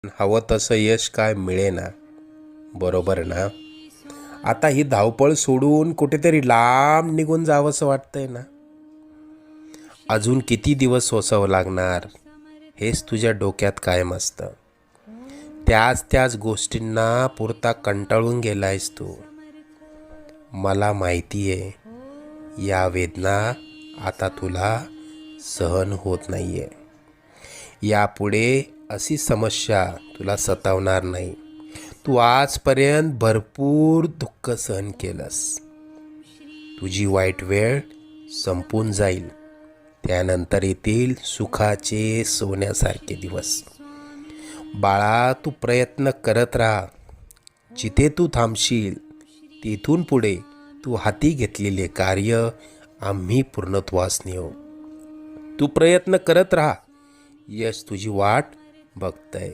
हवं तसं यश काय मिळेना, बरोबर ना? आता ही धावपळ सोडून कुठेतरी लांब निघून जावंसं वाटतंय ना? अजून किती दिवस सोसावं लागणार हेच तुझ्या डोक्यात कायम असतं. त्याच गोष्टींना पुरता कंटाळून गेलायस तू. मला माहिती आहे या वेदना आता तुला सहन होत नाहीये. यापुढे अशी समस्या तुला सतावणार नाही. तू आजपर्यंत भरपूर दुःख सहन केलंस. तुझी वाईट वेळ संपून जाईल. त्यानंतर येतील सुखाचे सोन्यासारखे दिवस. बाळा, तू प्रयत्न करत राहा. जिथे तू थांबशील तिथून पुढे तू हाती घेतलेले कार्य आम्ही पूर्णत्वास नेऊ. तू प्रयत्न करत राहा. यश तुझी वाट बघतंय.